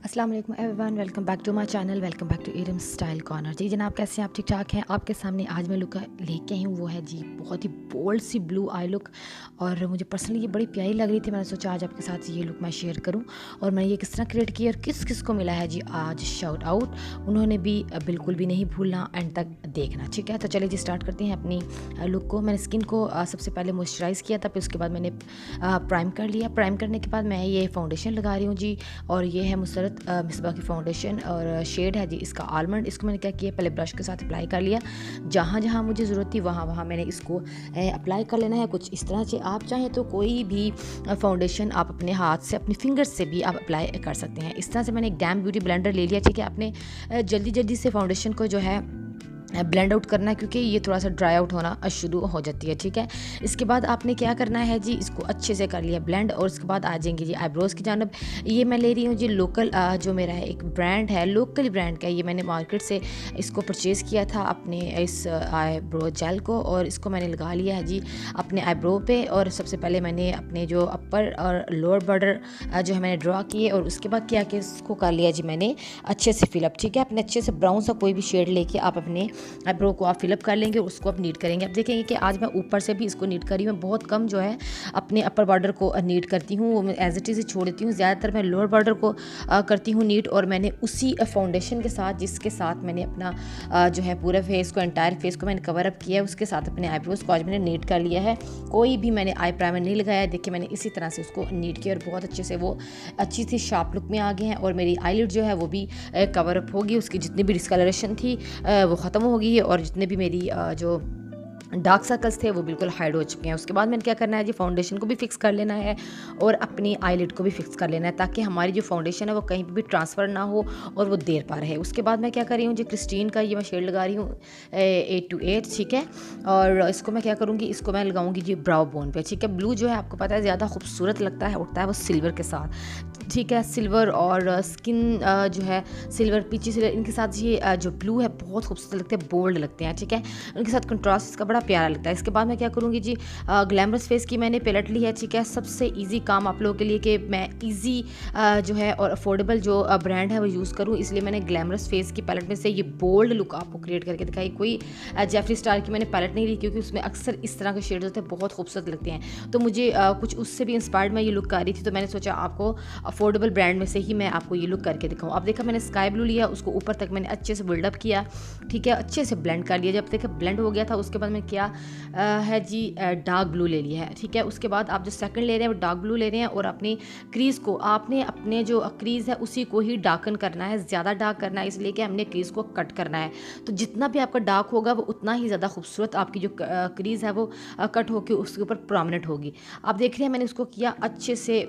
अस्सलाम वालेकुम everyone, welcome back to my channel, welcome back to Eram style corner. जी जनाब, कैसे हैं आप? ठीक ठाक हैं? आपके सामने आज मैं लुक लेके आई हूँ, वो है जी बहुत ही बोल्ड सी ब्लू आई लुक। और मुझे पर्सनली ये बड़ी प्यारी लग रही थी। मैंने सोचा आज आपके साथ ये लुक मैं शेयर करूँ और मैंने ये किस तरह क्रिएट की और किस किस को मिला है जी आज शाउट आउट। उन्होंने भी बिल्कुल भी नहीं भूलना, एंड तक देखना, ठीक है। तो चलिए जी स्टार्ट करते हैं अपनी लुक को। मैंने स्किन को सबसे पहले मॉइस्चराइज़ किया था, फिर उसके बाद मैंने प्राइम कर लिया। प्राइम करने के बाद मैं ये फाउंडेशन लगा रही हूँ जी, और ये है मुसरत मिसबा की फाउंडेशन और शेड है जी इसका आलमंड। इसको मैंने क्या किया, पहले ब्रश के साथ अप्लाई कर लिया। जहाँ जहाँ मुझे ज़रूरत थी वहाँ वहाँ मैंने इसको अप्लाई कर लेना है कुछ इस तरह से। आप चाहें तो कोई भी फाउंडेशन आप अपने हाथ से, अपने फिंगर्स से भी आप अप्लाई कर सकते हैं। इस तरह से मैंने एक डैम ब्यूटी ब्लेंडर ले लिया, ठीक है। आपने जल्दी जल्दी से फाउंडेशन को जो है ब्लेंड आउट करना है, क्योंकि ये थोड़ा सा ड्राई आउट होना शुरू हो जाती है, ठीक है। इसके बाद आपने क्या करना है जी, इसको अच्छे से कर लिया ब्लेंड, और उसके बाद आ जाएंगे जी आईब्रोज़ की जानब। ये मैं ले रही हूँ जी लोकल, जो मेरा है एक ब्रांड है, लोकल ब्रांड का। ये मैंने मार्केट से इसको परचेज़ किया था अपने इस आईब्रो जेल को, और इसको मैंने लगा लिया है जी अपने आईब्रो पे। और सबसे पहले मैंने अपने जो अपर और लोअर बॉर्डर जो है मैंने ड्रा किए, और उसके बाद क्या किया, इसको कर लिया जी मैंने अच्छे से फिलअप, ठीक है। अपने अच्छे से ब्राउन सा कोई भी शेड लेके आप अपने आईब्रो को आप फिलअप कर लेंगे, उसको आप नीट करेंगे। आप देखेंगे कि आज मैं ऊपर से भी इसको नीट करी हूँ। मैं बहुत कम जो है अपने अपर बॉर्डर को नीट करती हूँ, वो मैं एज इट इज़ छोड़ देती हूँ। ज़्यादातर मैं लोअर बॉर्डर को करती हूँ नीट, और मैंने उसी फाउंडेशन के साथ, जिसके साथ मैंने अपना जो है पूरे फेस को, एंटायर फेस को मैंने कवर अप किया है, उसके साथ अपने आईब्रोज़ को आज मैंने नीट कर लिया है। कोई भी मैंने आई प्राइमर नहीं लगाया है। देखिए मैंने इसी तरह से उसको नीट किया, और बहुत अच्छे से वो अच्छी सी शार्प लुक में आ गए हैं। और मेरी आईलिड जो है वो भी कवर अप होगी, उसकी जितनी भी डिस्कलरेशन थी वो ख़त्म हो गई है, और जितने भी मेरी जो डार्क सर्कल्स थे वो बिल्कुल हाइड हो चुके हैं। उसके बाद मैंने क्या करना है जी, फाउंडेशन को भी फिक्स कर लेना है और अपनी आईलिड को भी फिक्स कर लेना है, ताकि हमारी जो फाउंडेशन है वो कहीं भी ट्रांसफ़र ना हो और वो देर पा रहे। उसके बाद मैं क्या कर रही हूँ जी, क्रिस्टीन का ये मैं शेड लगा रही हूँ 828, ठीक है। और इसको मैं क्या करूँगी, इसको मैं लगाऊंगी जी ब्राउ बोन पे, ठीक है। ब्लू जो है आपको पता है ज़्यादा खूबसूरत लगता है, उठता है वो सिल्वर के साथ, ठीक है। सिल्वर और स्किन जो है सिल्वर, पीछे सिल्वर, इनके साथ ये जो ब्लू है बहुत खूबसूरत लगते हैं, बोल्ड लगते हैं, ठीक है। उनके साथ कंट्रास्ट इसका बड़ा प्यारा लगता है। इसके बाद मैं क्या करूँगी जी, ग्लैमरस फेस की मैंने पैलेट ली है, ठीक है। सबसे इजी काम आप लोगों के लिए कि मैं इजी जो है और अफोर्डेबल जो ब्रांड है वो यूज़ करूँ, इसलिए मैंने ग्लैमरस फेस की पैलेट में से ये बोल्ड लुक आपको क्रिएट करके दिखाई। कोई जेफरी स्टार की मैंने पैलेट नहीं ली, क्योंकि उसमें अक्सर इस तरह के शेड्स होते हैं, बहुत खूबसूरत लगते हैं। तो मुझे कुछ उससे भी इंस्पायर्ड मैं ये लुक कर रही थी, तो मैंने सोचा आपको अफोर्डेबल ब्रांड में से ही मैं आपको ये लुक करके दिखाऊँ। अब देखा मैंने स्काई ब्लू लिया, उसको ऊपर तक मैंने अच्छे से बिल्डअप किया, ठीक है। अच्छे से ब्लेंड कर लिया। जब तक ब्लेंड हो गया था, उसके बाद मैं क्या है जी डार्क ब्लू ले लिया है, ठीक है। उसके बाद आप जो सेकंड ले रहे हैं वो डार्क ब्लू ले रहे हैं, और अपनी क्रीज़ को आपने अपने जो क्रीज़ है उसी को ही डार्कन करना है, ज़्यादा डार्क करना है, इसलिए कि हमने क्रीज़ को कट करना है। तो जितना भी आपका डार्क होगा वो उतना ही ज़्यादा खूबसूरत आपकी जो क्रीज़ है वो कट होकर उसके ऊपर प्रोमिनेंट होगी। आप देख रहे हैं मैंने उसको किया अच्छे से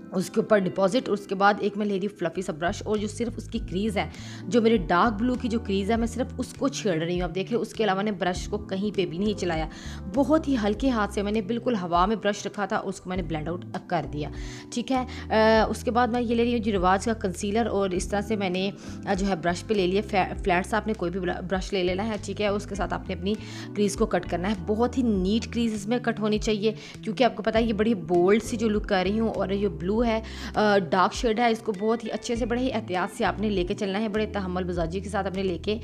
उसके ऊपर डिपॉजिट। उसके बाद एक मैं ले रही हूँ फ्लफी सा ब्रश, और जो सिर्फ उसकी क्रीज़ है, जो मेरे डार्क ब्लू की जो क्रीज़ है, मैं सिर्फ उसको छेड़ रही हूँ। आप देख रहे हो, उसके अलावा मैंने ब्रश को कहीं पे भी नहीं चलाया, बहुत ही हल्के हाथ से मैंने बिल्कुल हवा में ब्रश रखा था, उसको मैंने ब्लेंड आउट कर दिया, ठीक है। उसके बाद मैं ये ले रही हूँ जी रिवाज का कंसीलर, और इस तरह से मैंने जो है ब्रश पे ले लिया। फ्लैट सा आपने कोई भी ब्रश ले लेना है, ठीक है। उसके साथ आपने अपनी क्रीज़ को कट करना है। बहुत ही नीट क्रीज़ इसमें कट होनी चाहिए, क्योंकि आपको पता है ये बड़ी बोल्ड सी जो लुक कर रही हूँ, और ये ब्लू है डार्क शेड है, इसको बहुत ही अच्छे से बड़े ही एहतियात से आपने लेके चलना है, बड़े तहम्मुल बजाजी के साथ आपने लेके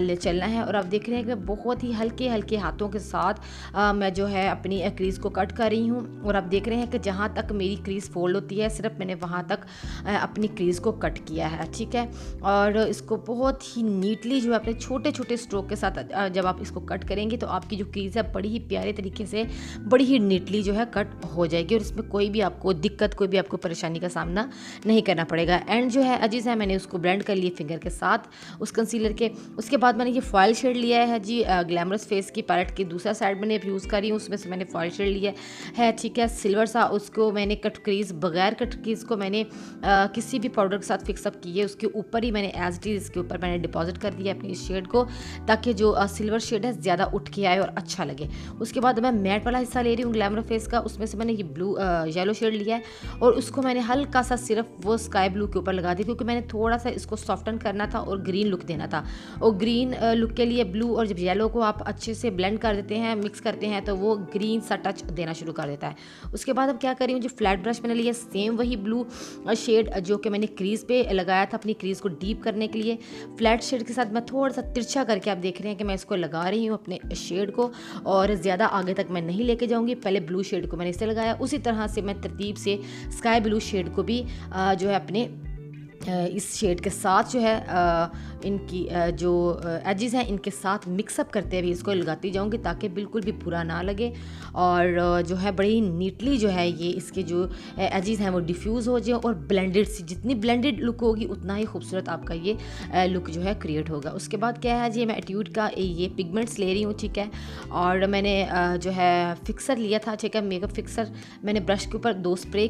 ले चलना है। और आप देख रहे हैं कि बहुत ही हल्के हल्के हाथों के साथ मैं जो है अपनी क्रीज़ को कट कर रही हूँ। और आप देख रहे हैं कि जहाँ तक मेरी क्रीज़ फोल्ड होती है, सिर्फ मैंने वहाँ तक अपनी क्रीज़ को कट किया है, ठीक है। और इसको बहुत ही नीटली जो है अपने छोटे छोटे स्ट्रोक के साथ जब आप इसको कट करेंगे, तो आपकी जो क्रीज़ है बड़ी ही प्यारे तरीके से, बड़ी ही नीटली जो है कट हो जाएगी, और इसमें कोई भी आपको दिक्कत, कोई भी आपको परेशानी का सामना नहीं करना पड़ेगा। एंड जो है अजीज़ है, मैंने उसको ब्लेंड कर लिए फिंगर के साथ उस कंसीलर के। उसके बाद मैंने ये फॉयल शेड लिया है जी, ग्लैमरस फेस की पैलेट की दूसरा साइड मैंने यूज़ करी हूँ, उसमें से मैंने फॉयल शेड लिया है, ठीक है। सिल्वर सा, उसको मैंने कट क्रीज, बगैर कट क्रीज को मैंने किसी भी पाउडर के साथ फिक्सअप की है, उसके ऊपर ही मैंने एज इट इज़ इसके ऊपर मैंने डिपॉजिट कर दिया अपनी इस शेड को, ताकि जो सिल्वर शेड है ज़्यादा उठ के आए और अच्छा लगे। उसके बाद मैं मैट वाला हिस्सा ले रही हूँ ग्लैमर फेस का, उसमें से मैंने ये ब्लू येलो शेड लिया है, और उसको मैंने हल्का सा सिर्फ वो स्काई ब्लू के ऊपर लगा दिया, क्योंकि मैंने थोड़ा सा इसको सॉफ्टन करना था और ग्रीन लुक देना था। और ग्रीन लुक के लिए ब्लू और जब येलो को आप अच्छे से ब्लेंड कर देते हैं, मिक्स करते हैं, तो वो ग्रीन सा टच देना शुरू कर देता है। उसके बाद अब क्या कर रही हूँ, जो फ्लैट ब्रश मैंने लिया सेम वही ब्लू शेड जो कि मैंने क्रीज पे लगाया था अपनी क्रीज को डीप करने के लिए, फ्लैट शेड के साथ मैं थोड़ा सा तिरछा करके आप देख रहे हैं कि मैं इसको लगा रही हूँ अपने शेड को, और ज़्यादा आगे तक मैं नहीं लेके जाऊँगी। पहले ब्लू शेड को मैंने इससे लगाया, उसी तरह से मैं तरतीब से स्काई ब्लू शेड को भी जो है अपने इस शेड के साथ जो है इनकी जो एजेस हैं इनके साथ मिक्सअप करते हुए इसको लगाती जाऊंगी, ताकि बिल्कुल भी बुरा ना लगे और जो है बड़ी नीटली जो है ये इसके जो एजेस हैं वो डिफ्यूज़ हो जाए और ब्लेंडेड सी, जितनी ब्लेंडेड लुक होगी उतना ही खूबसूरत आपका ये लुक जो है क्रिएट होगा। उसके बाद क्या है जी, मैं एट्यूड का ये पिगमेंट्स ले रही हूँ, ठीक है, और मैंने जो है फिक्सर लिया था, ठीक है, मेकअप फिक्सर। मैंने ब्रश के ऊपर 2 स्प्रे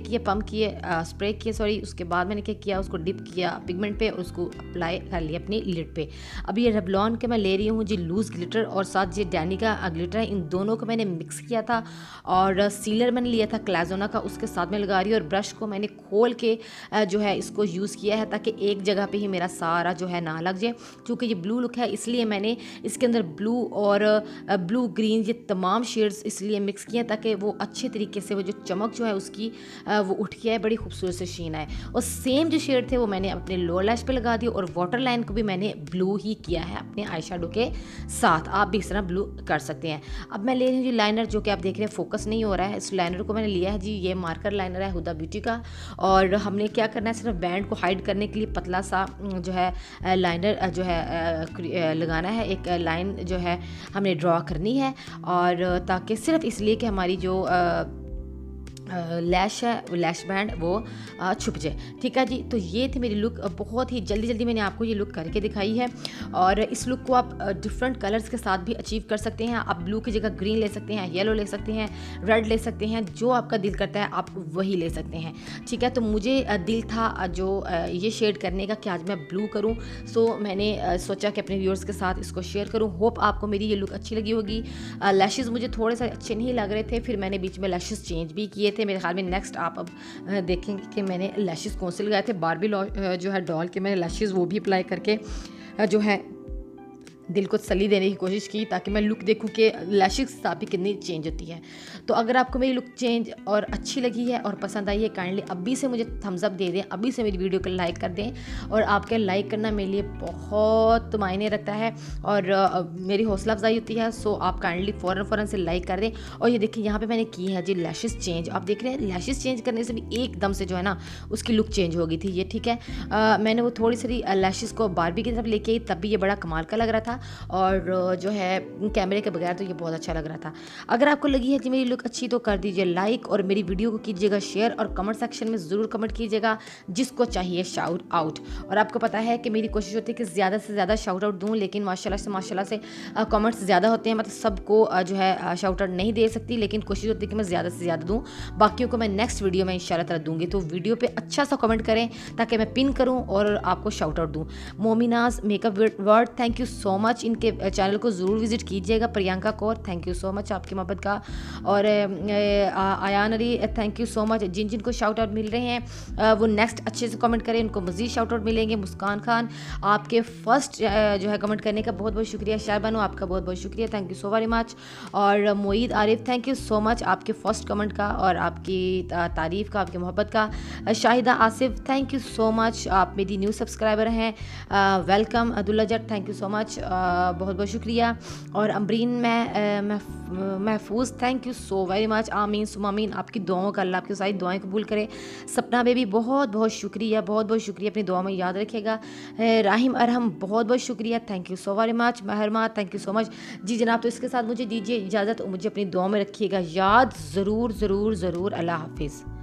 किए सॉरी। उसके बाद मैंने क्या किया, उसको डिप किया पिगमेंट पे और उसको अप्लाई कर लिया अपनी लिड पे। अब ये रेवलॉन के मैं ले रही हूँ जी लूज़ ग्लिटर और साथ ये डैनी का ग्लिटर है, इन दोनों को मैंने मिक्स किया था और सीलर मैंने लिया था क्लाजोना का, उसके साथ में लगा रही हूँ। और ब्रश को मैंने खोल के जो है इसको यूज़ किया है ताकि एक जगह पे ही मेरा सारा जो है ना लग जाए। क्योंकि ये ब्लू लुक है इसलिए मैंने इसके अंदर ब्लू और ब्लू ग्रीन ये तमाम शेड्स इसलिए मिक्स किए ताकि वो अच्छे तरीके से वो जो चमक जो है उसकी वो उठ के आए, बड़ी खूबसूरत से शीन आए। और सेम जो शेड थे वो मैंने अपने लोअर लैश पे लगा दिया और वाटर लाइन को भी मैंने ब्लू ही किया है अपने आई शेडो के साथ। आप भी इस तरह ब्लू कर सकते हैं। अब मैं ले रही हूँ जी लाइनर, जो कि आप देख रहे हैं फोकस नहीं हो रहा है। इस लाइनर को मैंने लिया है जी, ये मार्कर लाइनर है हुदा ब्यूटी का, और हमने क्या करना है, सिर्फ बैंड को हाइड करने के लिए पतला सा जो है लाइनर जो है लगाना है। एक लाइन जो है हमने ड्रॉ करनी है, और ताकि सिर्फ इसलिए कि हमारी जो लैश है, लैश बैंड वो छुप जाए, ठीक है जी। तो ये थी मेरी लुक, बहुत ही जल्दी मैंने आपको ये लुक करके दिखाई है। और इस लुक को आप डिफरेंट कलर्स के साथ भी अचीव कर सकते हैं। आप ब्लू की जगह ग्रीन ले सकते हैं, येलो ले सकते हैं, रेड ले सकते हैं, जो आपका दिल करता है आप वही ले सकते हैं, ठीक है। तो मुझे दिल था जो ये शेड करने का कि आज मैं ब्लू करूँ, सो मैंने सोचा कि अपने व्यूअर्स के साथ इसको शेयर करूँ। होप आपको मेरी ये लुक अच्छी लगी होगी। लैशेज़ मुझे थोड़े से अच्छे नहीं लग रहे थे, फिर मैंने बीच में लैशेज़ चेंज भी किए थे। मेरे ख्याल में नेक्स्ट आप अब देखेंगे कि मैंने लैशेज़ कौन से लगाए थे। बारबी जो है डॉल के मैंने लैशेज़ वो भी अप्लाई करके जो है दिल को तसल्ली देने की कोशिश की, ताकि मैं लुक देखूं कि लैशेज़ के साथ भी कितनी चेंज होती है। तो अगर आपको मेरी लुक चेंज और अच्छी लगी है और पसंद आई है, काइंडली अभी से मुझे थम्स अप दे दें, अभी से मेरी वीडियो को लाइक कर दें। और आपके लाइक करना मेरे लिए बहुत मायने रखता है और मेरी हौसला अफजाई होती है। सो आप काइंडली फ़ौरन से लाइक कर दें। और ये देखिए यहाँ पर मैंने की है जी लैशेज़ चेंज। आप देख रहे हैं लैशेज़ चेंज करने से भी एकदम से जो है ना उसकी लुक चेंज हो गई थी ये, ठीक है। मैंने वो थोड़ी सी लैशेज़ को बारबी की तरफ लेके आई, तब भी ये बड़ा कमाल का लग रहा था, और जो है कैमरे के बगैर तो ये बहुत अच्छा लग रहा था। अगर आपको लगी है कि मेरी लुक अच्छी तो कर दीजिए लाइक, और मेरी वीडियो को कीजिएगा शेयर, और कमेंट सेक्शन में ज़रूर कमेंट कीजिएगा जिसको चाहिए शाउट आउट। और आपको पता है कि मेरी कोशिश होती है कि ज़्यादा से ज़्यादा शाउट आउट दूँ, लेकिन माशाल्लाह से कमेंट्स ज़्यादा होते हैं, मतलब सबको जो है शाउट आउट नहीं दे सकती, लेकिन कोशिश होती है कि मैं ज़्यादा से ज़्यादा दूँ। बाकियों को मैं नेक्स्ट वीडियो में इंशाल्लाह ताला दूँगी। तो वीडियो पर अच्छा सा कमेंट करें ताकि मैं पिन करूँ और आपको शाउट आउट दूँ। Mominaz makeup word, thank you so much. इनके चैनल को ज़रूर विजिट कीजिएगा। Priyanka Kaur, thank you so much आपकी मोहब्बत का। और Ayaan Ali, thank you so much. जिन को शाउट आउट मिल रहे हैं वो नेक्स्ट अच्छे से कमेंट करें, उनको मज़ीद शाउट आउट मिलेंगे। मुस्कान खान, आपके फर्स्ट जो है कमेंट करने का बहुत बहुत शुक्रिया। शारबानो, आपका बहुत बहुत शुक्रिया, thank you so very much. और Moid Arif, thank you so much आपके फर्स्ट कमेंट का और आपकी तारीफ़ का, आपकी मोहब्बत का। Shahida Asif, thank you so much, आप मेरी न्यू सब्सक्राइबर हैं, welcome. Abdullah Jat, thank you so much, बहुत बहुत शुक्रिया। और Amreen Mahfooz, thank you so very much. आमीन सुमामीन, आपकी दुआओं का अल्लाह आपकी सारी दुआएं कबूल करे। सपना बेबी, बहुत बहुत शुक्रिया, बहुत बहुत शुक्रिया, अपनी दुआ में याद रखिएगा। राहिम अरहम, बहुत बहुत शुक्रिया, thank you so very much. Mahrama, thank you so much. जी जनाब, तो इसके साथ मुझे दीजिए इजाज़त, मुझे अपनी दुआ में रखिएगा याद ज़रूर ज़रूर ज़रूर। अल्लाह हाफिज़।